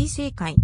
生会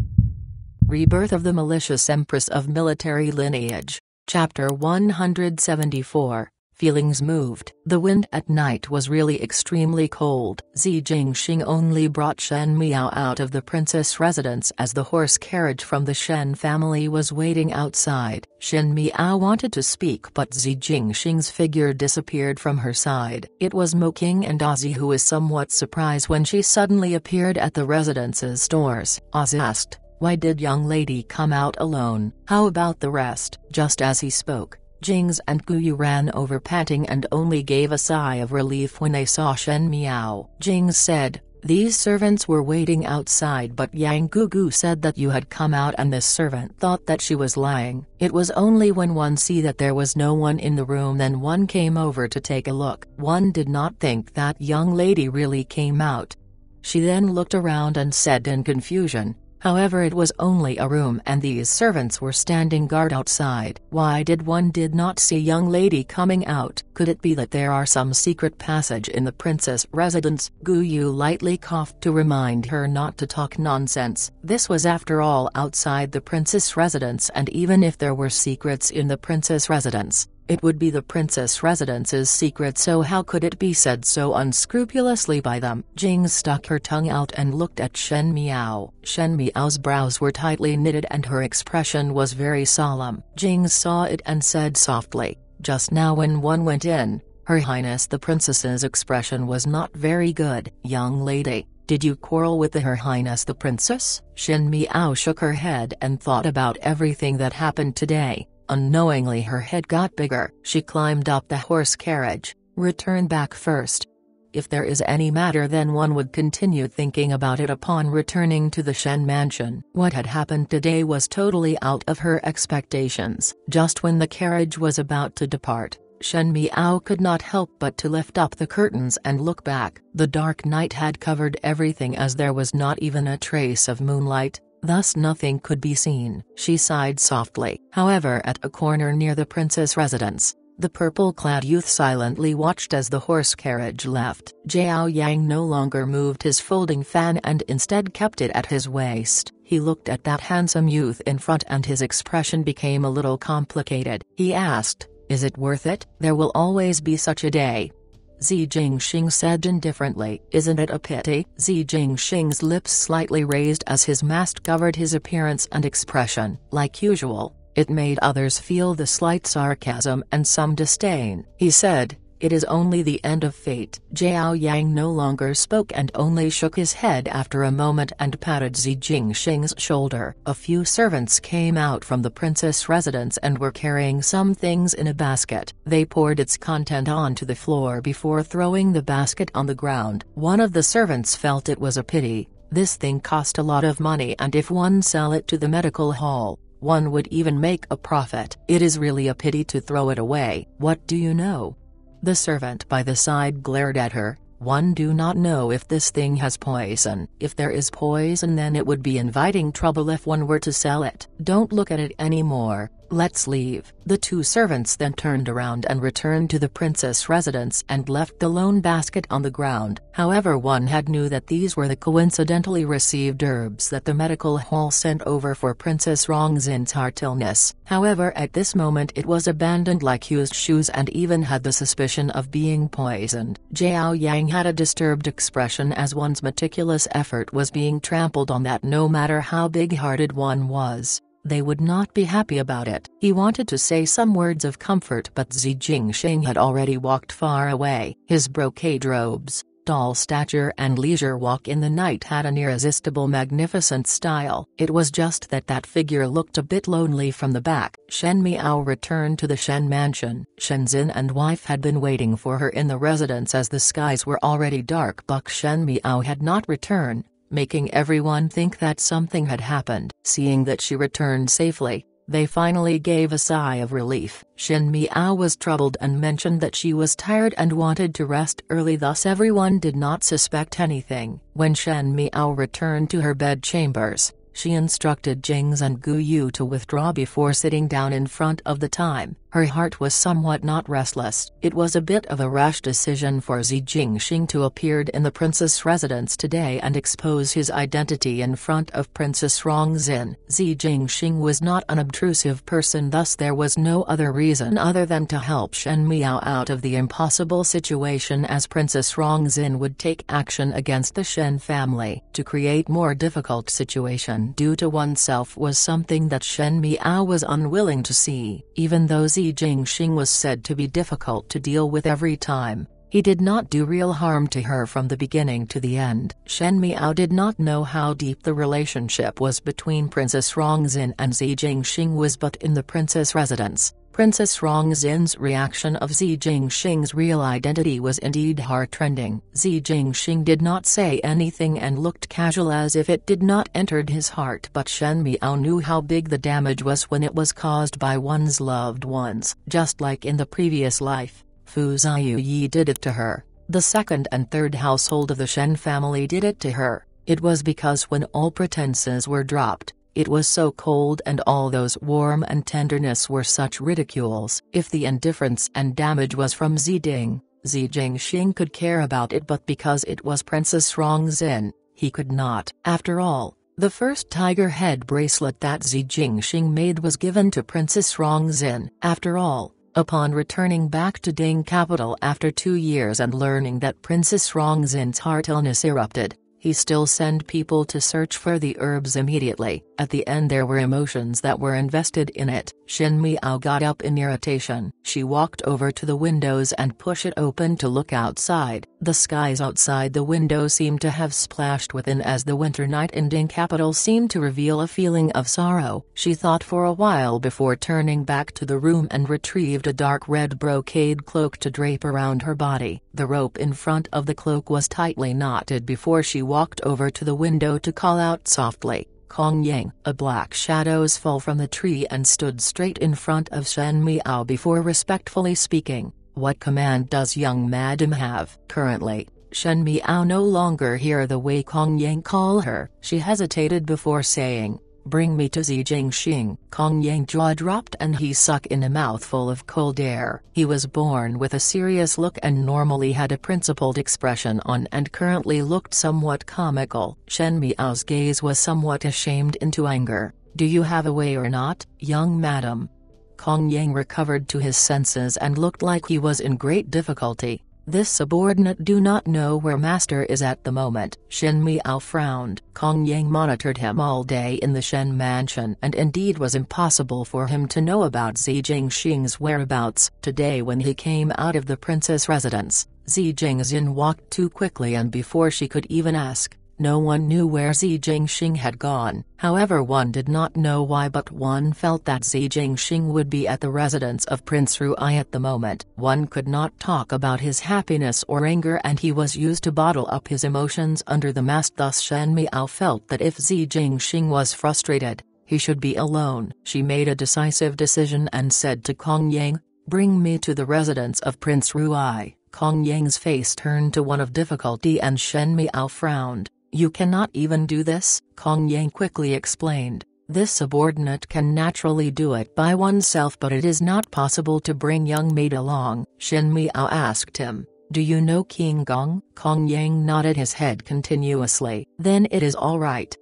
Rebirth of the Malicious Empress of Military Lineage. Chapter 174. Feelings moved. The wind at night was really extremely cold. Zi Jingxing only brought Shen Miao out of the princess residence as the horse carriage from the Shen family was waiting outside. Shen Miao wanted to speak, but Zi Jingxing's figure disappeared from her side. It was Mo King and Ozzy who was somewhat surprised when she suddenly appeared at the residence's doors. Ozzy asked, "Why did young lady come out alone? How about the rest?" Just as he spoke, Jings and Guyu ran over panting and only gave a sigh of relief when they saw Shen Miao. Jings said, "These servants were waiting outside, but Yang Gugu said that you had come out, and this servant thought that she was lying. It was only when one see that there was no one in the room then one came over to take a look. One did not think that young lady really came out." She then looked around and said in confusion, "However, it was only a room and these servants were standing guard outside. Why did one did not see young lady coming out? Could it be that there are some secret passage in the princess residence?" Guyu lightly coughed to remind her not to talk nonsense. This was after all outside the princess residence, and even if there were secrets in the princess residence, it would be the princess residence's secret, so how could it be said so unscrupulously by them? Jing stuck her tongue out and looked at Shen Miao. Shen Miao's brows were tightly knitted and her expression was very solemn. Jing saw it and said softly, "Just now when one went in, Her Highness the Princess's expression was not very good." "Young lady, did you quarrel with Her Highness the Princess?" Shen Miao shook her head and thought about everything that happened today. Unknowingly her head got bigger. She climbed up the horse carriage. "Return back first. If there is any matter, then one would continue thinking about it upon returning to the Shen mansion." What had happened today was totally out of her expectations. Just when the carriage was about to depart, Shen Miao could not help but to lift up the curtains and look back. The dark night had covered everything, as there was not even a trace of moonlight. Thus nothing could be seen. She sighed softly. However, at a corner near the princess residence, the purple-clad youth silently watched as the horse carriage left. Zhao Yang no longer moved his folding fan and instead kept it at his waist. He looked at that handsome youth in front and his expression became a little complicated. He asked, "Is it worth it?" "There will always be such a day," Zi Jingxing said indifferently. "Isn't it a pity?" Zi Jingxing's lips slightly raised as his mask covered his appearance and expression. Like usual, it made others feel the slight sarcasm and some disdain. He said, "It is only the end of fate." Zhao Yang no longer spoke and only shook his head after a moment and patted Zi Jingxing's shoulder. A few servants came out from the princess residence and were carrying some things in a basket. They poured its content onto the floor before throwing the basket on the ground. One of the servants felt it was a pity. This thing cost a lot of money, and if one sell it to the medical hall, one would even make a profit. It is really a pity to throw it away. What do you know? The servant by the side glared at her. "One do not know if this thing has poison. If there is poison, then it would be inviting trouble if one were to sell it. Don't look at it anymore. Let's leave." The two servants then turned around and returned to the princess residence and left the lone basket on the ground. However, one had knew that these were the coincidentally received herbs that the medical hall sent over for Princess Rongzhen's heart illness. However, at this moment it was abandoned like used shoes and even had the suspicion of being poisoned. Zhao Yang had a disturbed expression as one's meticulous effort was being trampled on, that no matter how big-hearted one was, they would not be happy about it. He wanted to say some words of comfort, but Zi Jingxing had already walked far away. His brocade robes, tall stature and leisure walk in the night had an irresistible magnificent style. It was just that that figure looked a bit lonely from the back. Shen Miao returned to the Shen mansion. Shenzhen and wife had been waiting for her in the residence as the skies were already dark, but Shen Miao had not returned, making everyone think that something had happened. Seeing that she returned safely, they finally gave a sigh of relief. Shen Miao was troubled and mentioned that she was tired and wanted to rest early, thus everyone did not suspect anything. When Shen Miao returned to her bed chambers, She instructed Jings and Gu Yu to withdraw before sitting down in front of the time. Her heart was somewhat not restless. It was a bit of a rash decision for Zi Jingxing to appear in the princess' residence today and expose his identity in front of Princess Rongzin. Zi Jingxing was not an obtrusive person, thus there was no other reason other than to help Shen Miao out of the impossible situation, as Princess Rongzin would take action against the Shen family. To create more difficult situation due to oneself was something that Shen Miao was unwilling to see. Even though Zi Jingxing was said to be difficult to deal with every time, he did not do real harm to her from the beginning to the end. Shen Miao did not know how deep the relationship was between Princess Rongzin and Zi Jingxing was, but in the princess residence, Princess Rongzin's reaction of Zi Jingxing's real identity was indeed heart-rending. Zi Jingxing did not say anything and looked casual as if it did not enter his heart, but Shen Miao knew how big the damage was when it was caused by one's loved ones. Just like in the previous life, Fu Ziyu did it to her. The second and third household of the Shen family did it to her. It was because when all pretenses were dropped, it was so cold and all those warmth and tenderness were such ridicules. If the indifference and damage was from Zi Jingxing could care about it, but because it was Princess Rongzin, he could not. After all, the first tiger head bracelet that Zi Jingxing made was given to Princess Rongzin. After all, upon returning back to Ding capital after 2 years and learning that Princess Rongzin's heart illness erupted, he still sent people to search for the herbs immediately. At the end there were emotions that were invested in it. Shen Miao got up in irritation. She walked over to the windows and pushed it open to look outside. The skies outside the window seemed to have splashed within as the winter night in Ding capital seemed to reveal a feeling of sorrow. She thought for a while before turning back to the room and retrieved a dark red brocade cloak to drape around her body. The rope in front of the cloak was tightly knotted before she walked over to the window to call out softly, "Kong Yang." A black shadows fell from the tree and stood straight in front of Shen Miao before respectfully speaking. "What command does young madam have?" Currently, Shen Miao no longer heard the way Kong Yang call her. She hesitated before saying, "Bring me to Zi Jingxing." Kong Yang jaw dropped and he sucked in a mouthful of cold air. He was born with a serious look and normally had a principled expression on and currently looked somewhat comical. Shen Miao's gaze was somewhat ashamed into anger. "Do you have a way or not, young madam?" Kong Yang recovered to his senses and looked like he was in great difficulty. "This subordinate do not know where master is at the moment." Shen Miao frowned. Kong Yang monitored him all day in the Shen mansion and indeed was impossible for him to know about Zi Jingxing's whereabouts. Today when he came out of the princess residence, Zi Jingxin walked too quickly and before she could even ask, no one knew where Zi Jingxing had gone. However, one did not know why, but one felt that Zi Jingxing would be at the residence of Prince Ruai at the moment. One could not talk about his happiness or anger and he was used to bottle up his emotions under the mask. Thus Shen Miao felt that if Zi Jingxing was frustrated, he should be alone. She made a decisive decision and said to Kong Yang, "Bring me to the residence of Prince Ruai." Kong Yang's face turned to one of difficulty and Shen Miao frowned. "You cannot even do this," Kong Yang quickly explained. "This subordinate can naturally do it by oneself, but it is not possible to bring young maid along." Shen Miao asked him, "Do you know King Gong?" Kong Yang nodded his head continuously. "Then it is all right."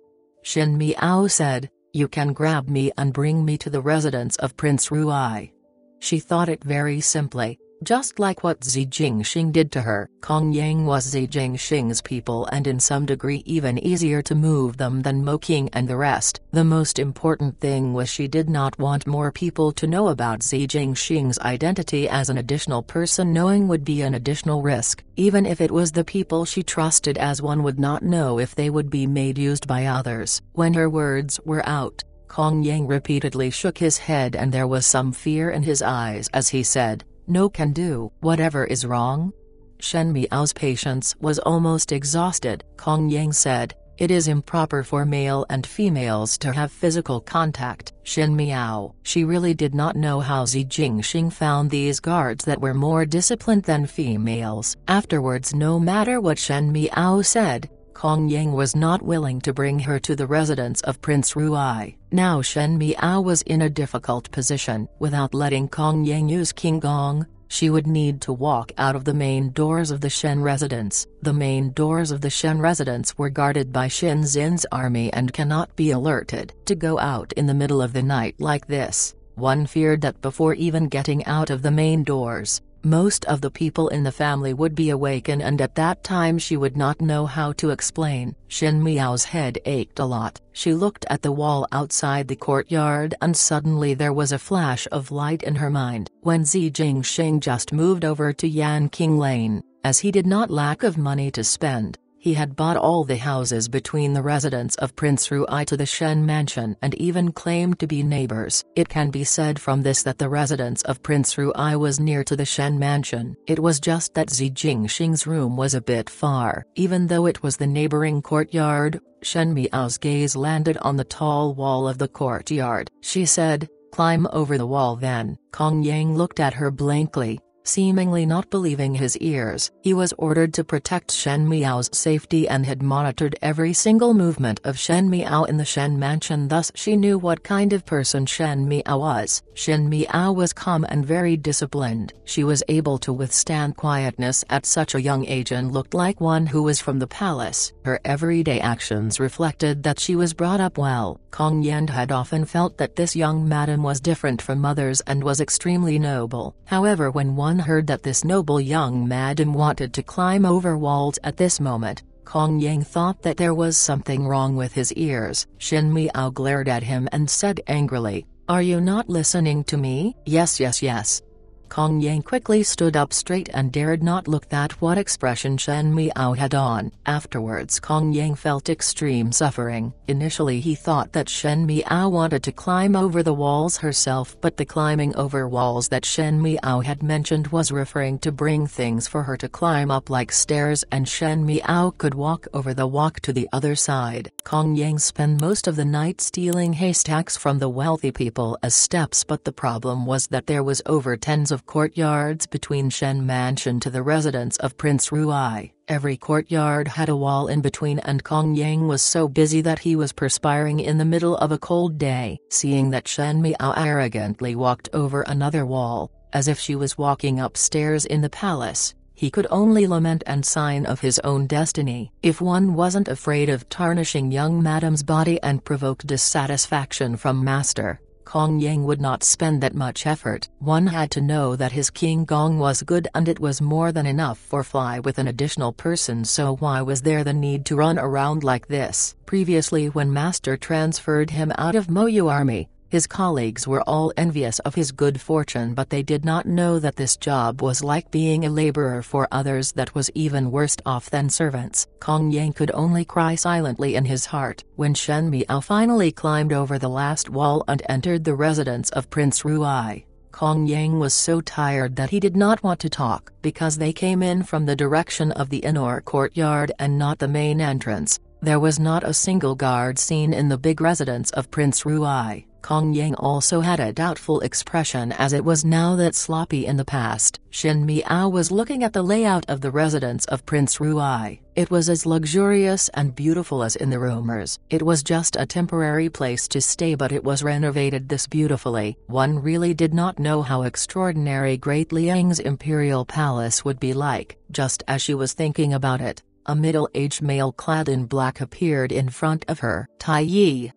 Shen Miao said, "You can grab me and bring me to the residence of Prince Ruai." She thought it very simply, just like what Zi Jingxing did to her. Kong Yang was Zi Jingxing's people and in some degree even easier to move them than Mo King and the rest. The most important thing was she did not want more people to know about Zi Jingxing's identity, as an additional person knowing would be an additional risk. Even if it was the people she trusted, as one would not know if they would be made used by others. When her words were out, Kong Yang repeatedly shook his head and there was some fear in his eyes as he said, "No can do." "Whatever is wrong?" Shen Miao's patience was almost exhausted. Kong Yang said, "It is improper for male and females to have physical contact." Shen Miao. She really did not know how Zi Jingxing found these guards that were more disciplined than females. Afterwards, no matter what Shen Miao said, Kong Yang was not willing to bring her to the residence of Prince Ruai. Now Shen Miao was in a difficult position. Without letting Kong Yang use King Gong, she would need to walk out of the main doors of the Shen residence. The main doors of the Shen residence were guarded by Shen Xin's army and cannot be alerted. To go out in the middle of the night like this, one feared that before even getting out of the main doors, most of the people in the family would be awakened, and at that time she would not know how to explain. Shen Miao's head ached a lot. She looked at the wall outside the courtyard and suddenly there was a flash of light in her mind. When Zi Jingxing just moved over to Yanqing Lane, as he did not lack of money to spend, he had bought all the houses between the residence of Prince Ruai to the Shen mansion and even claimed to be neighbors. It can be said from this that the residence of Prince Ruai was near to the Shen mansion. It was just that Zi Jingxing's room was a bit far. Even though it was the neighboring courtyard, Shen Miao's gaze landed on the tall wall of the courtyard. She said, "Climb over the wall then." Kong Yang looked at her blankly, seemingly not believing his ears. He was ordered to protect Shen Miao's safety and had monitored every single movement of Shen Miao in the Shen mansion, thus she knew what kind of person Shen Miao was. Shen Miao was calm and very disciplined. She was able to withstand quietness at such a young age and looked like one who was from the palace. Her everyday actions reflected that she was brought up well. Kong Yan had often felt that this young madam was different from others and was extremely noble. However, when one heard that this noble young madam wanted to climb over walls at this moment, Kong Yang thought that there was something wrong with his ears. Shen Miao glared at him and said angrily, "Are you not listening to me?" Yes. Kong Yang quickly stood up straight and dared not look at what expression Shen Miao had on. Afterwards Kong Yang felt extreme suffering. Initially he thought that Shen Miao wanted to climb over the walls herself, but the climbing over walls that Shen Miao had mentioned was referring to bring things for her to climb up like stairs, and Shen Miao could walk over the walk to the other side. Kong Yang spent most of the night stealing haystacks from the wealthy people as steps, but the problem was that there was over tens of courtyards between Shen Mansion to the residence of Prince Ruai. Every courtyard had a wall in between, and Kong Yang was so busy that he was perspiring in the middle of a cold day. Seeing that Shen Miao arrogantly walked over another wall, as if she was walking upstairs in the palace, he could only lament and sign of his own destiny. If one wasn't afraid of tarnishing young madam's body and provoke dissatisfaction from master, Kong Yang would not spend that much effort. One had to know that his King Gong was good, and it was more than enough for fly with an additional person, so why was there the need to run around like this? Previously, when master transferred him out of Moyu army, his colleagues were all envious of his good fortune, but they did not know that this job was like being a laborer for others, that was even worse off than servants. Kong Yang could only cry silently in his heart. When Shen Miao finally climbed over the last wall and entered the residence of Prince Ruai, Kong Yang was so tired that he did not want to talk. Because they came in from the direction of the inner courtyard and not the main entrance, there was not a single guard seen in the big residence of Prince Ruai. Kong Yang also had a doubtful expression, as it was now that sloppy in the past. Shen Miao was looking at the layout of the residence of Prince Ruai. It was as luxurious and beautiful as in the rumors. It was just a temporary place to stay, but it was renovated this beautifully. One really did not know how extraordinary Great Liang's imperial palace would be like. Just as she was thinking about it, a middle-aged male clad in black appeared in front of her. "Tai Yi!"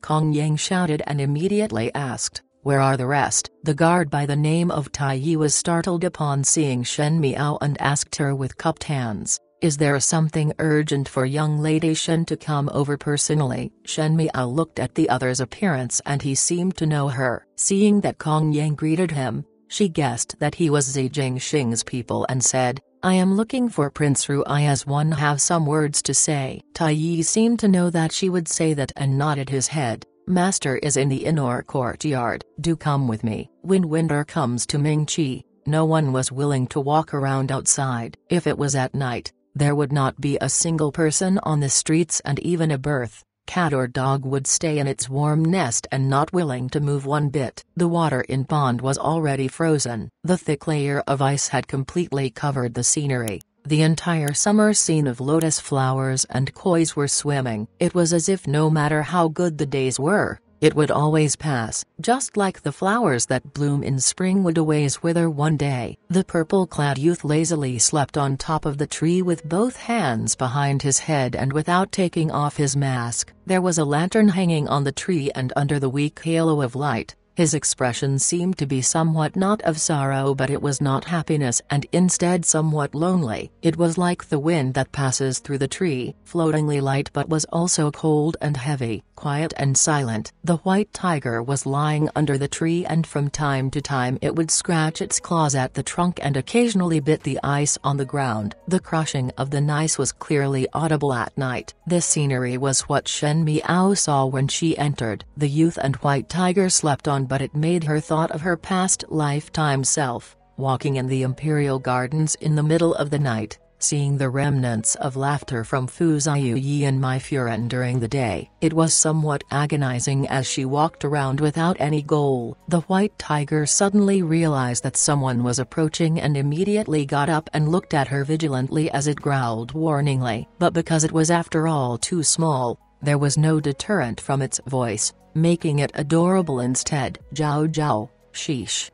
Kong Yang shouted and immediately asked, "Where are the rest?" The guard by the name of Tai Yi was startled upon seeing Shen Miao and asked her with cupped hands, "Is there something urgent for young lady Shen to come over personally?" Shen Miao looked at the other's appearance and he seemed to know her. Seeing that Kong Yang greeted him, she guessed that he was Zi Jingxing's people and said, "I am looking for Prince Ruai. As one have some words to say." Tai Yi seemed to know that she would say that and nodded his head. "Master is in the inner courtyard. Do come with me." When winter comes to Mingqi, no one was willing to walk around outside. If it was at night, there would not be a single person on the streets, and even a birth, cat or dog would stay in its warm nest and not willing to move one bit. The water in pond was already frozen. The thick layer of ice had completely covered the scenery. The entire summer scene of lotus flowers and kois were swimming. It was as if no matter how good the days were, it would always pass, just like the flowers that bloom in spring would always wither one day. The purple-clad youth lazily slept on top of the tree with both hands behind his head and without taking off his mask. There was a lantern hanging on the tree, and under the weak halo of light, his expression seemed to be somewhat not of sorrow, but it was not happiness, and instead somewhat lonely. It was like the wind that passes through the tree, floatingly light but was also cold and heavy, quiet and silent. The white tiger was lying under the tree, and from time to time it would scratch its claws at the trunk and occasionally bit the ice on the ground. The crushing of the ice was clearly audible at night. This scenery was what Shen Miao saw when she entered. The youth and white tiger slept on, but it made her thought of her past lifetime self, walking in the imperial gardens in the middle of the night, seeing the remnants of laughter from Fu Ziyu and Mai Furen during the day. It was somewhat agonizing as she walked around without any goal. The white tiger suddenly realized that someone was approaching and immediately got up and looked at her vigilantly as it growled warningly. But because it was after all too small, there was no deterrent from its voice, making it adorable instead. "Zhao Zhao, sheesh,"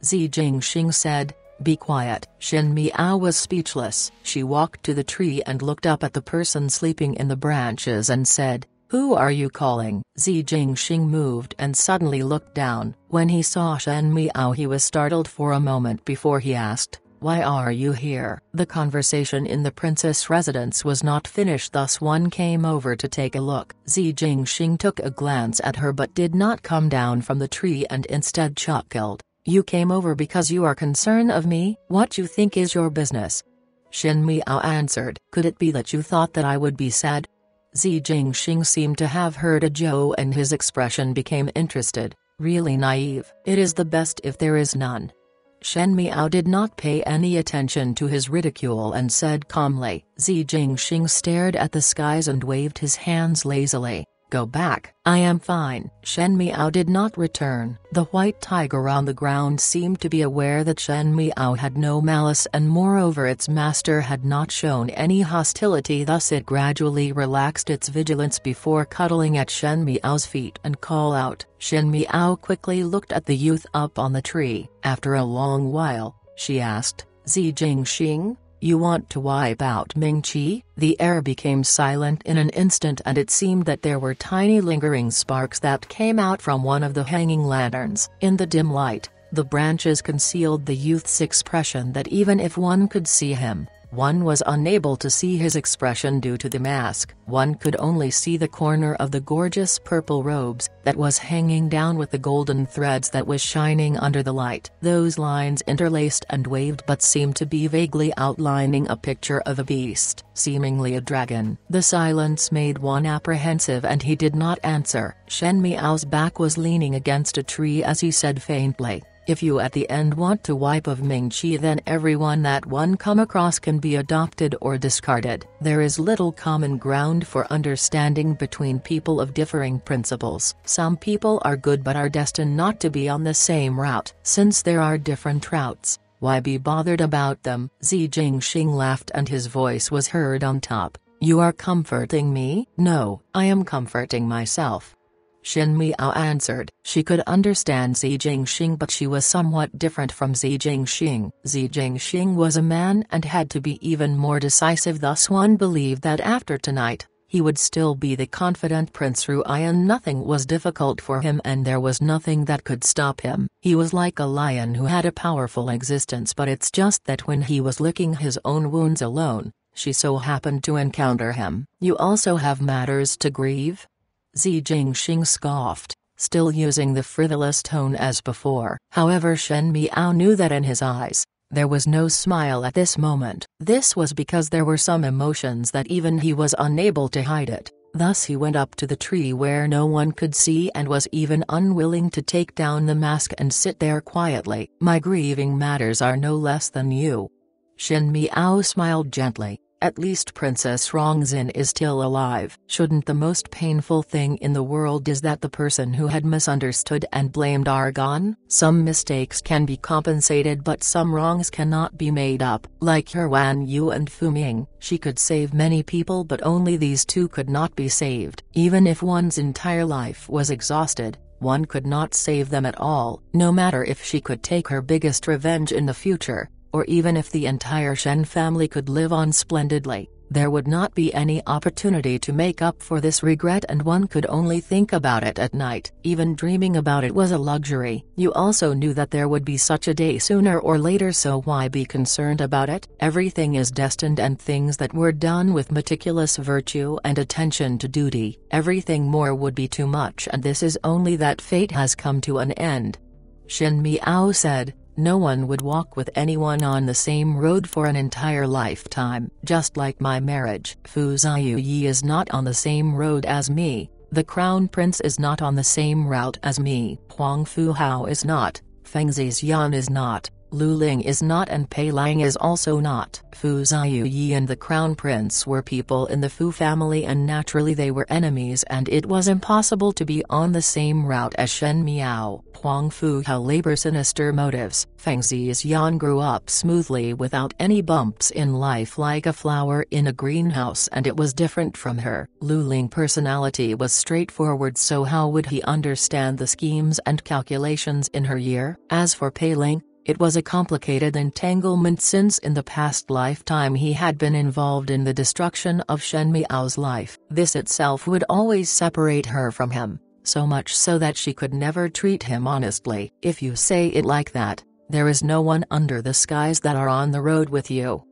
Zi Jingxing said. "Be quiet." Shen Miao was speechless. She walked to the tree and looked up at the person sleeping in the branches and said, "Who are you calling?" Zi Jingxing moved and suddenly looked down. When he saw Shen Miao, he was startled for a moment before he asked, "Why are you here?" The conversation in the princess residence was not finished, thus one came over to take a look. Zi Jingxing took a glance at her but did not come down from the tree and instead chuckled. "You came over because you are concerned of me? What you think is your business?" Shen Miao answered. "Could it be that you thought that I would be sad?" Zi Jingxing seemed to have heard a joke and his expression became interested, really naive. "It is the best if there is none." Shen Miao did not pay any attention to his ridicule and said calmly. Zi Jingxing stared at the skies and waved his hands lazily. "Go back." "I am fine." Shen Miao did not return. The white tiger on the ground seemed to be aware that Shen Miao had no malice, and moreover its master had not shown any hostility, thus it gradually relaxed its vigilance before cuddling at Shen Miao's feet and call out. Shen Miao quickly looked at the youth up on the tree. After a long while, she asked, "Zi Jingxing, you want to wipe out Mingqi?" The air became silent in an instant, and it seemed that there were tiny lingering sparks that came out from one of the hanging lanterns. In the dim light, the branches concealed the youth's expression that even if one could see him, one was unable to see his expression due to the mask. One could only see the corner of the gorgeous purple robes that was hanging down with the golden threads that was shining under the light. Those lines interlaced and waved but seemed to be vaguely outlining a picture of a beast, seemingly a dragon. The silence made one apprehensive and he did not answer. Shen Miao's back was leaning against a tree as he said faintly, "If you at the end want to wipe of Mingqi, then everyone that one come across can be adopted or discarded. There is little common ground for understanding between people of differing principles. Some people are good but are destined not to be on the same route. Since there are different routes, why be bothered about them?" Zi Jingxing laughed and his voice was heard on top. "You are comforting me?" "No, I am comforting myself," Shen Miao answered. She could understand Zi Jingxing, but she was somewhat different from Zi Jingxing. Zi Jingxing was a man and had to be even more decisive, thus one believed that after tonight, he would still be the confident Prince Ruian. Nothing was difficult for him and there was nothing that could stop him. He was like a lion who had a powerful existence, but it's just that when he was licking his own wounds alone, she so happened to encounter him. "You also have matters to grieve?" Zi Jingxing scoffed, still using the frivolous tone as before. However, Shen Miao knew that in his eyes, there was no smile at this moment. This was because there were some emotions that even he was unable to hide it. Thus he went up to the tree where no one could see and was even unwilling to take down the mask and sit there quietly. "My grieving matters are no less than you." Shen Miao smiled gently. At least Princess Rongzin is still alive. Shouldn't the most painful thing in the world is that the person who had misunderstood and blamed are gone? Some mistakes can be compensated but some wrongs cannot be made up. Like Huan Yu and Fu Ming, she could save many people but only these two could not be saved. Even if one's entire life was exhausted, one could not save them at all. No matter if she could take her biggest revenge in the future, or even if the entire Shen family could live on splendidly, there would not be any opportunity to make up for this regret and one could only think about it at night. Even dreaming about it was a luxury. You also knew that there would be such a day sooner or later, so why be concerned about it? Everything is destined and things that were done with meticulous virtue and attention to duty. Everything more would be too much and this is only that fate has come to an end. Shen Miao said. No one would walk with anyone on the same road for an entire lifetime. Just like my marriage. Fu Ziyu is not on the same road as me, the crown prince is not on the same route as me, Huang Fu Hao is not, Feng Zixian is not, Lu Ling is not and Pei Lang is also not. Fu Ziyu and the crown prince were people in the Fu family and naturally they were enemies and it was impossible to be on the same route as Shen Miao. Huang Fu Hao labor sinister motives. Feng Zixian grew up smoothly without any bumps in life like a flower in a greenhouse and it was different from her. Lu Ling personality was straightforward, so how would he understand the schemes and calculations in her year? As for Pei Ling, it was a complicated entanglement since in the past lifetime he had been involved in the destruction of Shen Miao's life. This itself would always separate her from him, so much so that she could never treat him honestly. If you say it like that, there is no one under the skies that are on the road with you.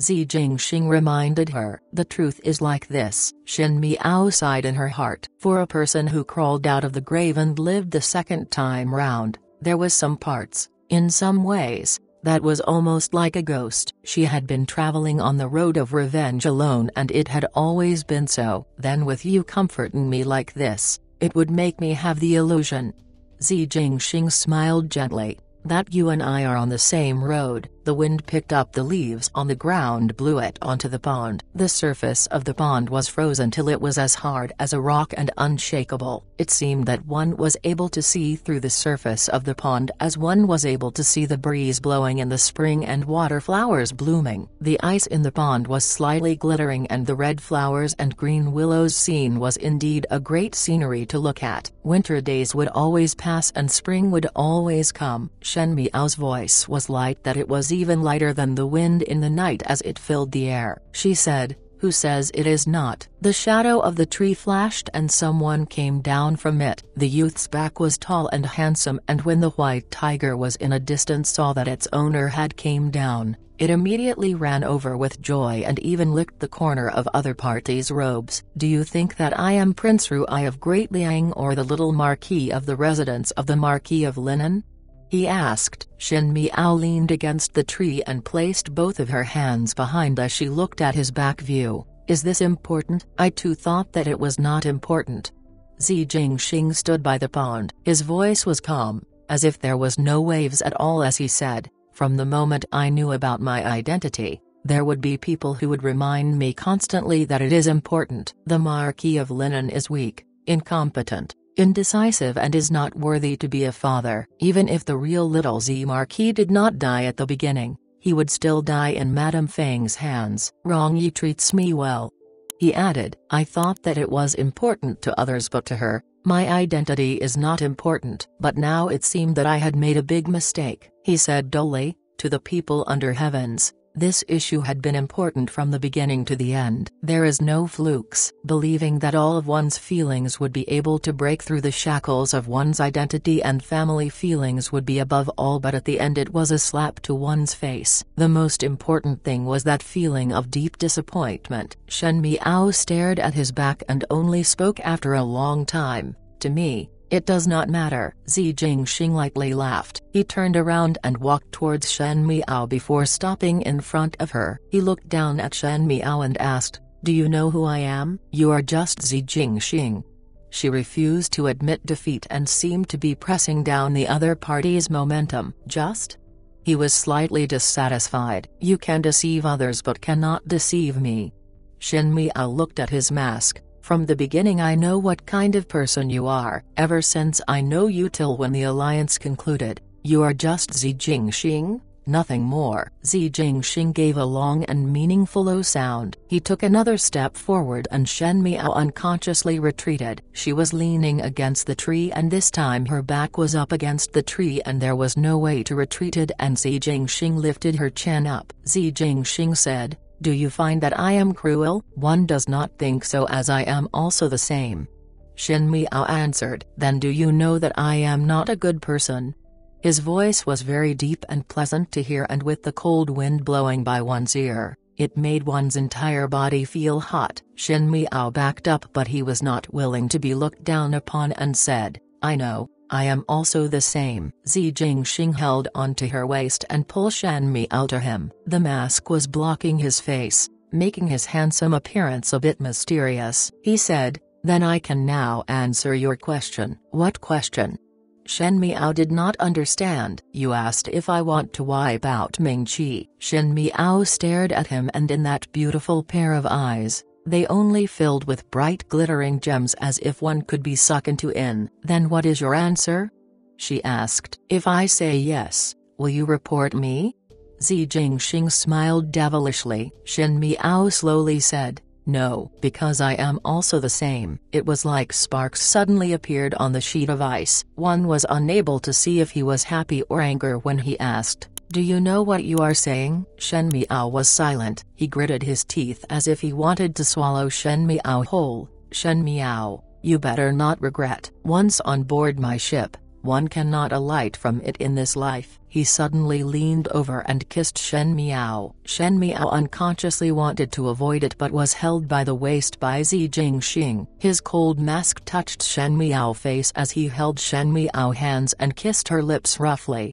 Zi Jingxing reminded her. The truth is like this. Shen Miao sighed in her heart. For a person who crawled out of the grave and lived the second time round, there was some parts, in some ways, that was almost like a ghost. She had been traveling on the road of revenge alone and it had always been so. Then with you comforting me like this, it would make me have the illusion. Zi Jingxing smiled gently. That you and I are on the same road. The wind picked up the leaves on the ground, blew it onto the pond. The surface of the pond was frozen till it was as hard as a rock and unshakable. It seemed that one was able to see through the surface of the pond as one was able to see the breeze blowing in the spring and water flowers blooming. The ice in the pond was slightly glittering and the red flowers and green willows scene was indeed a great scenery to look at. Winter days would always pass and spring would always come. Shen Miao's voice was light, that it was even lighter than the wind in the night as it filled the air. She said, "Who says it is not?" The shadow of the tree flashed and someone came down from it. The youth's back was tall and handsome, and when the white tiger was in a distance saw that its owner had came down, it immediately ran over with joy and even licked the corner of other parties' robes. "Do you think that I am Prince Ruai of Great Liang or the little Marquis of the residence of the Marquis of Linen?" he asked. Shen Miao leaned against the tree and placed both of her hands behind as she looked at his back view. "Is this important?" "I too thought that it was not important." Zi Jingxing stood by the pond. His voice was calm, as if there was no waves at all as he said, "From the moment I knew about my identity, there would be people who would remind me constantly that it is important. The Marquis of Linen is weak, incompetent, indecisive and is not worthy to be a father." Even if the real little Z Marquis did not die at the beginning, he would still die in Madame Feng's hands. "Rong Yi treats me well," he added. "I thought that it was important to others but to her, my identity is not important. But now it seemed that I had made a big mistake," he said dully. "To the people under heavens, this issue had been important from the beginning to the end. There is no flukes." Believing that all of one's feelings would be able to break through the shackles of one's identity and family feelings would be above all, but at the end it was a slap to one's face. The most important thing was that feeling of deep disappointment. Shen Miao stared at his back and only spoke after a long time. "To me, it does not matter." Zi Jingxing lightly laughed. He turned around and walked towards Shen Miao before stopping in front of her. He looked down at Shen Miao and asked, "Do you know who I am?" "You are just Zi Jingxing." She refused to admit defeat and seemed to be pressing down the other party's momentum. "Just? He was slightly dissatisfied. "You can deceive others but cannot deceive me." Shen Miao looked at his mask. "From the beginning I know what kind of person you are. Ever since I know you till when the alliance concluded, you are just Zi Jingxing, nothing more." Zi Jingxing gave a long and meaningful "oh" sound. He took another step forward and Shen Miao unconsciously retreated. She was leaning against the tree and this time her back was up against the tree and there was no way to retreat it, and Zi Jingxing lifted her chin up. Zi Jingxing said, "Do you find that I am cruel?" "One does not think so, as I am also the same." Shen Miao answered, "Then do you know that I am not a good person?" His voice was very deep and pleasant to hear, and with the cold wind blowing by one's ear, it made one's entire body feel hot. Shen Miao backed up, but he was not willing to be looked down upon and said, "I know, I am also the same." Zi Jingxing held onto her waist and pulled Shen Miao to him. The mask was blocking his face, making his handsome appearance a bit mysterious. He said, "Then I can now answer your question." "What question?" Shen Miao did not understand. "You asked if I want to wipe out Ming Qi." Shen Miao stared at him, and in that beautiful pair of eyes, they only filled with bright glittering gems as if one could be sucked into in. "Then what is your answer?" she asked. "If I say yes, will you report me?" Zi Jingxing smiled devilishly. Shen Miao slowly said, "No, because I am also the same." It was like sparks suddenly appeared on the sheet of ice. One was unable to see if he was happy or angry when he asked, "Do you know what you are saying?" Shen Miao was silent. He gritted his teeth as if he wanted to swallow Shen Miao whole. "Shen Miao, you better not regret. Once on board my ship, one cannot alight from it in this life." He suddenly leaned over and kissed Shen Miao. Shen Miao unconsciously wanted to avoid it but was held by the waist by Zi Jingxing. His cold mask touched Shen Miao's face as he held Shen Miao's hands and kissed her lips roughly.